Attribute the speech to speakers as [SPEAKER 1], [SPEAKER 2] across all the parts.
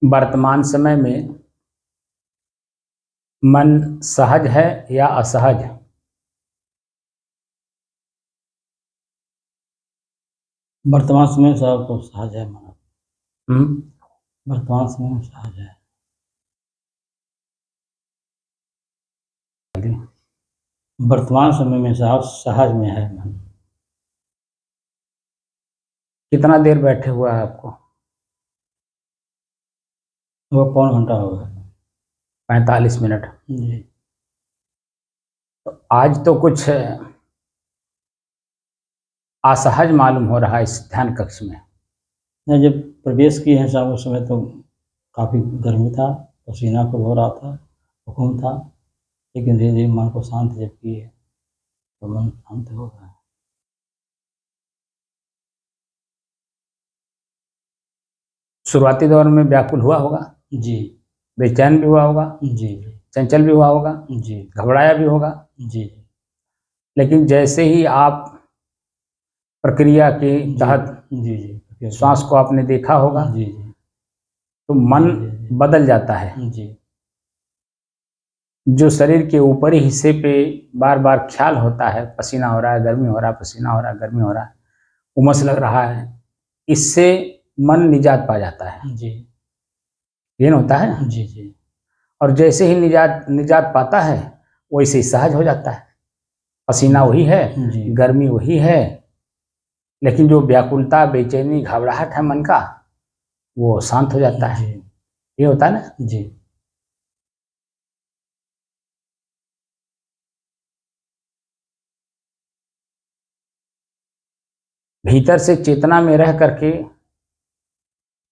[SPEAKER 1] वर्तमान समय में मन सहज है या असहज?
[SPEAKER 2] वर्तमान समय में सब तो सहज है मन।
[SPEAKER 1] हम्म।
[SPEAKER 2] वर्तमान समय में सहज है। वर्तमान समय में सहज में है मन।
[SPEAKER 1] कितना देर बैठे हुआ है आपको?
[SPEAKER 2] वो पौन घंटा हो गया
[SPEAKER 1] 45 मिनट।
[SPEAKER 2] जी।
[SPEAKER 1] तो आज तो कुछ असहज मालूम हो रहा है इस ध्यान कक्ष में।
[SPEAKER 2] मैं जब प्रवेश किए हैं शाम उस समय तो काफ़ी गर्मी था, पसीना खूब हो रहा था, हुक्म था, लेकिन धीरे धीरे मन को शांत जब किए तो मन शांत हो गया।
[SPEAKER 1] शुरुआती दौर में व्याकुल हुआ होगा,
[SPEAKER 2] जी
[SPEAKER 1] बेचैन भी हुआ होगा,
[SPEAKER 2] जी
[SPEAKER 1] चंचल भी हुआ होगा,
[SPEAKER 2] जी
[SPEAKER 1] घबराया भी होगा।
[SPEAKER 2] जी
[SPEAKER 1] लेकिन जैसे ही आप प्रक्रिया के तहत
[SPEAKER 2] जी जी
[SPEAKER 1] श्वास को आपने देखा होगा
[SPEAKER 2] जी जी
[SPEAKER 1] तो मन
[SPEAKER 2] जी
[SPEAKER 1] बदल जाता है।
[SPEAKER 2] जी
[SPEAKER 1] जो शरीर के ऊपरी हिस्से पे बार बार ख्याल होता है, पसीना हो रहा है, गर्मी हो रहा है, पसीना हो रहा है, गर्मी हो रहा है, उमस लग रहा है, इससे मन निजात पा जाता है।
[SPEAKER 2] जी
[SPEAKER 1] ये होता है ना।
[SPEAKER 2] जी जी
[SPEAKER 1] और जैसे ही निजात निजात पाता है वैसे ही सहज हो जाता है। पसीना वही है,
[SPEAKER 2] जी
[SPEAKER 1] गर्मी वही है, लेकिन जो व्याकुलता, बेचैनी, घबराहट है मन का, वो शांत हो जाता है।
[SPEAKER 2] जी
[SPEAKER 1] ये होता है ना।
[SPEAKER 2] जी
[SPEAKER 1] भीतर से चेतना में रह करके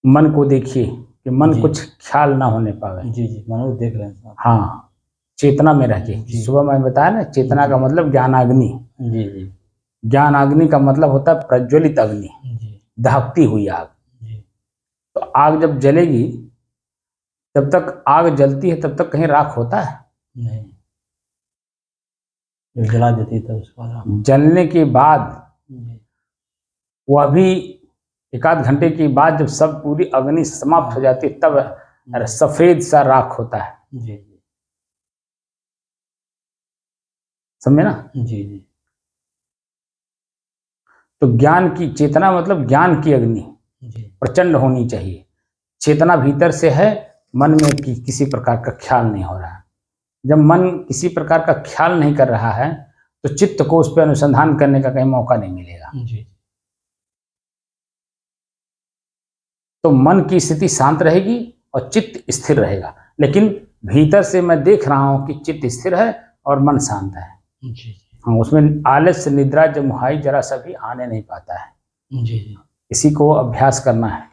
[SPEAKER 1] मन को देखिए कि मन
[SPEAKER 2] जी
[SPEAKER 1] कुछ ख्याल ना होने पावे।
[SPEAKER 2] जी जी मनोज देख रहे हैं साहब।
[SPEAKER 1] हाँ, चेतना में रह के।
[SPEAKER 2] जी
[SPEAKER 1] सुबह मैं बताया ना, चेतना का मतलब ज्ञानाग्नि।
[SPEAKER 2] जी जी
[SPEAKER 1] ज्ञानाग्नि का मतलब होता है प्रज्वलित अग्नि,
[SPEAKER 2] जी
[SPEAKER 1] दहकती हुई आग।
[SPEAKER 2] जी
[SPEAKER 1] तो आग जब जलेगी, जब तक आग जलती है तब तक कहीं राख होता है?
[SPEAKER 2] नहीं, जब जला देती तब उसका नाम।
[SPEAKER 1] जलने के बाद
[SPEAKER 2] जी
[SPEAKER 1] वह भी एक आध घंटे के बाद जब सब पूरी अग्नि समाप्त हो जाती है तब सफेद सा राख होता है।
[SPEAKER 2] जी
[SPEAKER 1] समझे ना।
[SPEAKER 2] जी जी
[SPEAKER 1] तो ज्ञान की चेतना मतलब ज्ञान की अग्नि
[SPEAKER 2] जी
[SPEAKER 1] प्रचंड होनी चाहिए। चेतना भीतर से है, मन में किसी प्रकार का ख्याल नहीं हो रहा है। जब मन किसी प्रकार का ख्याल नहीं कर रहा है तो चित्त को उस पर अनुसंधान करने का कहीं मौका नहीं मिलेगा।
[SPEAKER 2] जी
[SPEAKER 1] तो मन की स्थिति शांत रहेगी और चित्त स्थिर रहेगा। लेकिन भीतर से मैं देख रहा हूं कि चित्त स्थिर है और मन शांत है।
[SPEAKER 2] जी
[SPEAKER 1] हाँ, उसमें आलस्य, निद्रा, जमुहाई जरा सा भी आने नहीं पाता है।
[SPEAKER 2] जी
[SPEAKER 1] इसी को अभ्यास करना है।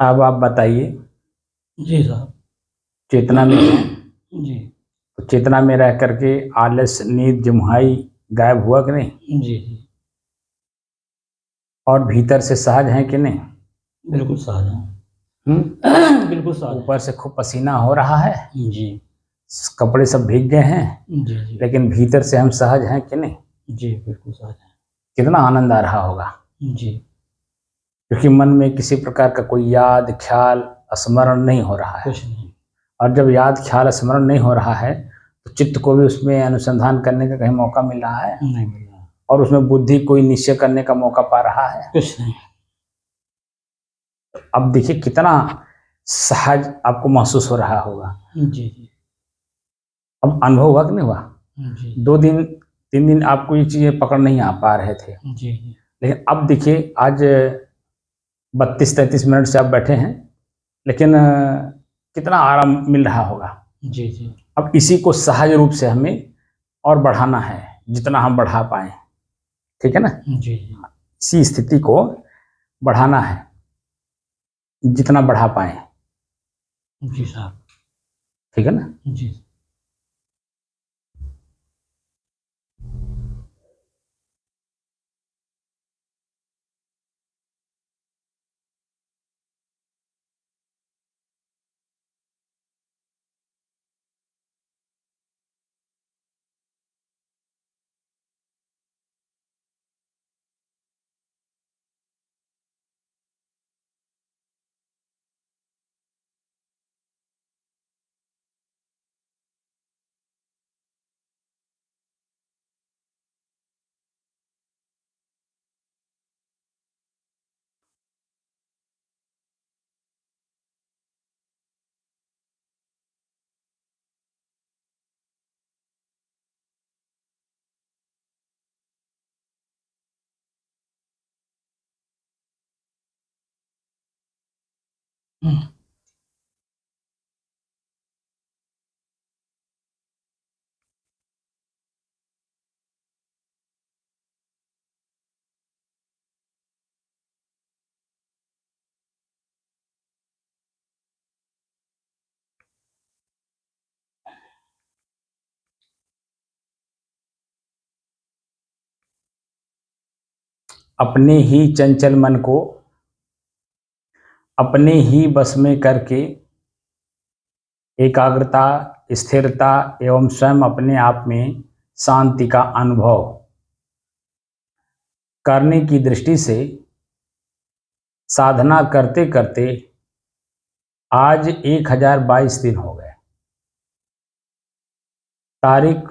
[SPEAKER 1] अब आप बताइए,
[SPEAKER 2] जी साहब।
[SPEAKER 1] चेतना में हैं,
[SPEAKER 2] जी
[SPEAKER 1] तो चेतना में रह करके आलस, नींद, जमुहाई गायब हुआ कि नहीं?
[SPEAKER 2] जी जी
[SPEAKER 1] और भीतर से सहज हैं कि नहीं?
[SPEAKER 2] बिल्कुल सहज है। बिल्कुल सहज
[SPEAKER 1] ऊपर से खूब पसीना हो रहा है,
[SPEAKER 2] है। जी
[SPEAKER 1] कपड़े सब भीग गए हैं,
[SPEAKER 2] जी जी
[SPEAKER 1] लेकिन भीतर से हम सहज हैं कि नहीं?
[SPEAKER 2] जी बिल्कुल सहज है।
[SPEAKER 1] कितना आनंद आ रहा होगा,
[SPEAKER 2] जी
[SPEAKER 1] क्योंकि मन में किसी प्रकार का कोई याद, ख्याल, स्मरण नहीं हो रहा है।
[SPEAKER 2] कुछ नहीं।
[SPEAKER 1] और जब याद, ख्याल, स्मरण नहीं हो रहा है तो चित्त को भी उसमें अनुसंधान करने का कहीं मौका मिल रहा है,
[SPEAKER 2] नहीं मिल रहा।
[SPEAKER 1] और उसमें बुद्धि कोई निश्चय करने का मौका पा रहा है।
[SPEAKER 2] कुछ नहीं।
[SPEAKER 1] अब देखिए कितना सहज आपको महसूस हो रहा होगा।
[SPEAKER 2] जी जी
[SPEAKER 1] अब अनुभव हुआ कि नहीं हुआ?
[SPEAKER 2] जी
[SPEAKER 1] 2 दिन 3 दिन आपको ये चीजें पकड़ नहीं आ पा रहे थे,
[SPEAKER 2] जी जी
[SPEAKER 1] लेकिन अब देखिए आज 32-33 मिनट से आप बैठे हैं, लेकिन कितना आराम मिल रहा होगा।
[SPEAKER 2] जी जी
[SPEAKER 1] अब इसी को सहज रूप से हमें और बढ़ाना है, जितना हम बढ़ा पाए, ठीक है ना?
[SPEAKER 2] जी जी
[SPEAKER 1] इसी स्थिति को बढ़ाना है, जितना बढ़ा पाए,
[SPEAKER 2] जी साहब।
[SPEAKER 1] ठीक है ना?
[SPEAKER 2] जी
[SPEAKER 1] अपने ही चंचल मन को अपने ही बस में करके एकाग्रता, स्थिरता एवं स्वयं अपने आप में शांति का अनुभव करने की दृष्टि से साधना करते करते आज 1022 दिन हो गए। तारीख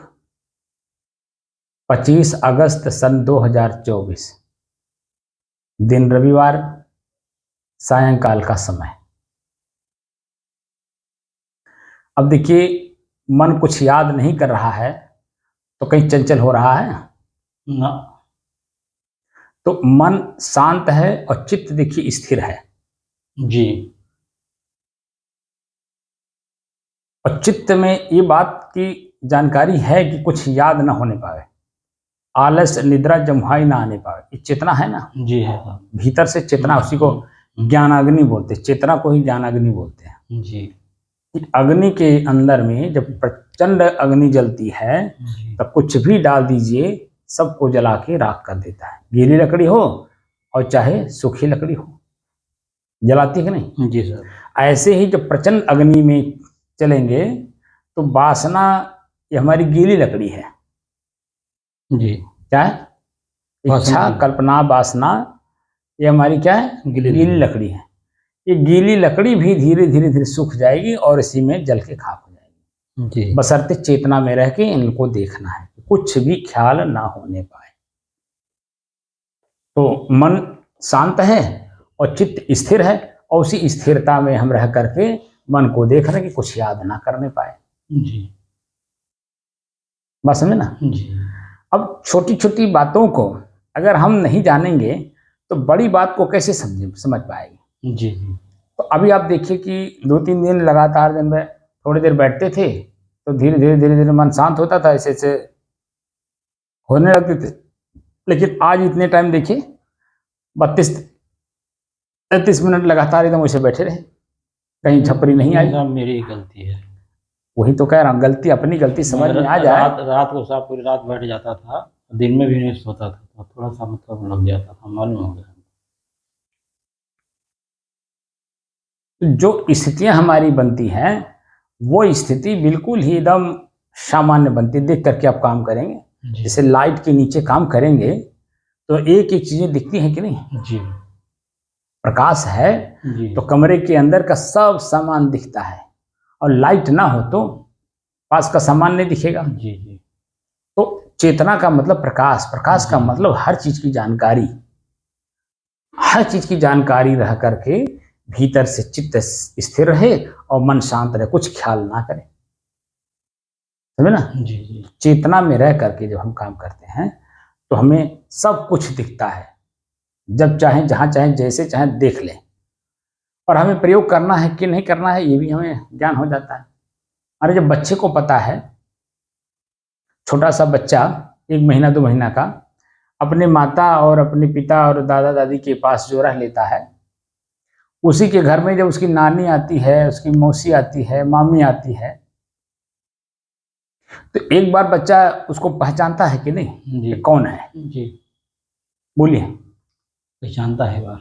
[SPEAKER 1] 25 अगस्त सन 2024, दिन रविवार, सायंकाल का समय। अब देखिए, मन कुछ याद नहीं कर रहा है तो कहीं चंचल हो रहा है
[SPEAKER 2] ना।
[SPEAKER 1] तो मन शांत है और चित्त देखिए स्थिर है।
[SPEAKER 2] जी
[SPEAKER 1] और चित्त में ये बात की जानकारी है कि कुछ याद ना होने पाए, आलस, निद्रा, जम्हाई ना आने पाए, ये चेतना है ना,
[SPEAKER 2] जी है साहब।
[SPEAKER 1] भीतर से चेतना, उसी को ज्ञानाग्नि बोलते हैं, चेतना को ही ज्ञानाग्नि बोलते हैं।
[SPEAKER 2] जी
[SPEAKER 1] कि अग्नि के अंदर में जब प्रचंड अग्नि जलती है
[SPEAKER 2] जी
[SPEAKER 1] तो कुछ भी डाल दीजिए, सबको जला के राख कर देता है। गीली लकड़ी हो और चाहे सूखी लकड़ी हो, जलाती है कि नहीं?
[SPEAKER 2] जी सर।
[SPEAKER 1] ऐसे ही जब प्रचंड अग्नि में चलेंगे तो वासना, ये हमारी गीली लकड़ी है।
[SPEAKER 2] जी
[SPEAKER 1] क्या है?
[SPEAKER 2] वासना
[SPEAKER 1] इच्छा,
[SPEAKER 2] की।
[SPEAKER 1] कल्पना, वासना, ये हमारी क्या है?
[SPEAKER 2] गीली
[SPEAKER 1] गीली लकड़ी है। ये गीली लकड़ी भी धीरे धीरे धीरे सूख जाएगी और इसी में जल के खाक हो जाएगी,
[SPEAKER 2] जी
[SPEAKER 1] बशर्ते चेतना में रह के इनको देखना है, कुछ भी ख्याल ना होने पाए। तो मन शांत है और चित्त स्थिर है, और उसी स्थिरता में हम रह करके मन को देख रहे हैं कि कुछ याद ना करने पाए।
[SPEAKER 2] जी
[SPEAKER 1] बात समझे ना?
[SPEAKER 2] जी
[SPEAKER 1] अब छोटी छोटी बातों को अगर हम नहीं जानेंगे तो बड़ी बात को कैसे समझ पाएंगे?
[SPEAKER 2] जी जी
[SPEAKER 1] तो अभी आप देखिए कि 2-3 दिन लगातार जब मैं थोड़ी देर बैठते थे तो धीरे धीरे मन शांत होता था, ऐसे ऐसे होने लगते थे। लेकिन आज इतने टाइम देखिए, 32 33 मिनट लगातार एकदम वैसे बैठे रहे, कहीं झपरी नहीं आई।
[SPEAKER 2] साहब मेरी ही गलती है।
[SPEAKER 1] वही तो कह रहा हूँ, गलती अपनी गलती समझ में आ जाए।
[SPEAKER 2] रात को साहब पूरी रात बैठ जाता था, दिन में भी नहीं सोता था, तो थोड़ा सा मतलब लग जाता था, मालूम हो गया।
[SPEAKER 1] जो स्थितियां हमारी बनती हैं वो स्थिति बिल्कुल ही एकदम सामान्य बनती, देख करके आप काम करेंगे। जैसे लाइट के नीचे काम करेंगे तो एक एक चीजें दिखती हैं कि नहीं
[SPEAKER 2] जी।
[SPEAKER 1] प्रकाश है
[SPEAKER 2] जी।
[SPEAKER 1] तो कमरे के अंदर का सब सामान दिखता है, और लाइट ना हो तो पास का सामान नहीं दिखेगा।
[SPEAKER 2] जी जी।
[SPEAKER 1] तो चेतना का मतलब प्रकाश, प्रकाश का मतलब हर चीज की जानकारी, हर चीज की जानकारी रह करके भीतर से चित्त स्थिर रहे और मन शांत रहे, कुछ ख्याल ना करे, समझे ना।
[SPEAKER 2] जी जी।
[SPEAKER 1] चेतना में रह करके जब हम काम करते हैं तो हमें सब कुछ दिखता है, जब चाहे जहां चाहे जैसे चाहे देख लें, और हमें प्रयोग करना है कि नहीं करना है ये भी हमें ज्ञान हो जाता है। अरे जब बच्चे को पता है, छोटा सा बच्चा 1 महीना 2 महीना का अपने माता और अपने पिता और दादा दादी के पास जो रह लेता है, उसी के घर में जब उसकी नानी आती है, उसकी मौसी आती है, मामी आती है, तो एक बार बच्चा उसको पहचानता है कि नहीं
[SPEAKER 2] जी।
[SPEAKER 1] कि कौन है।
[SPEAKER 2] जी।
[SPEAKER 1] बोलिए।
[SPEAKER 2] पहचानता है बार।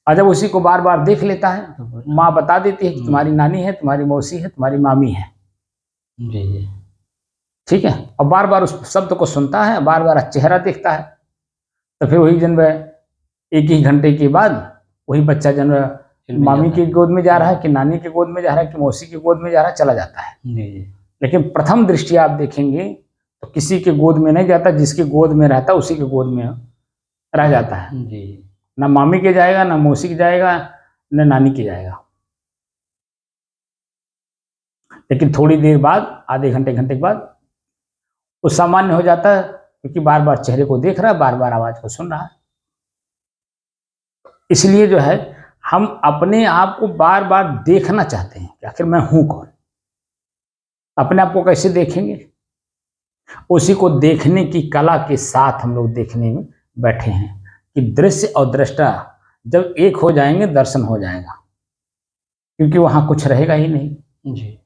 [SPEAKER 1] और जब उसी को बार बार देख लेता है
[SPEAKER 2] तो
[SPEAKER 1] माँ बता देती है कि तुम्हारी नानी है, तुम्हारी मौसी है, तुम्हारी मामी है।
[SPEAKER 2] जी जी।
[SPEAKER 1] ठीक है, और बार बार उस शब्द को सुनता है, बार बार चेहरा देखता है, तो फिर वही जन्म 1 ही घंटे के बाद वही बच्चा जन्म मामी की गोद में जा रहा है कि नानी की गोद में जा रहा है कि मौसी की गोद में जा रहा है, चला जाता है।
[SPEAKER 2] जी जी।
[SPEAKER 1] लेकिन प्रथम दृष्टि आप देखेंगे तो किसी के गोद में नहीं जाता, जिसकी गोद में रहता उसी के गोद में रह जाता है।
[SPEAKER 2] जी।
[SPEAKER 1] ना मामी के जाएगा, ना मौसी के जाएगा, न नानी के जाएगा। लेकिन थोड़ी देर बाद, आधे घंटे घंटे के बाद वो सामान्य हो जाता है, क्योंकि बार बार चेहरे को देख रहा है, बार बार आवाज को सुन रहा है। इसलिए जो है हम अपने आप को बार बार देखना चाहते हैं कि आखिर मैं हूं कौन। अपने आप को कैसे देखेंगे? उसी को देखने की कला के साथ हम लोग देखने में बैठे हैं कि दृश्य और दृष्टा जब एक हो जाएंगे दर्शन हो जाएगा, क्योंकि वहां कुछ रहेगा ही नहीं।
[SPEAKER 2] जी।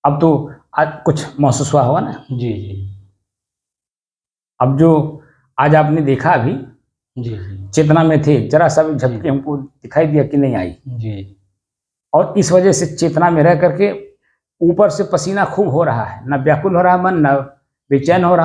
[SPEAKER 1] अब तो आज कुछ महसूस हुआ होगा ना।
[SPEAKER 2] जी जी।
[SPEAKER 1] अब जो आज आपने देखा अभी
[SPEAKER 2] जी जी।
[SPEAKER 1] चेतना में थे, जरा सा भी झपकी हमको दिखाई दिया कि नहीं आई।
[SPEAKER 2] जी।
[SPEAKER 1] और इस वजह से चेतना में रह करके ऊपर से पसीना खूब हो रहा है, ना व्याकुल हो रहा है मन, ना बेचैन हो रहा।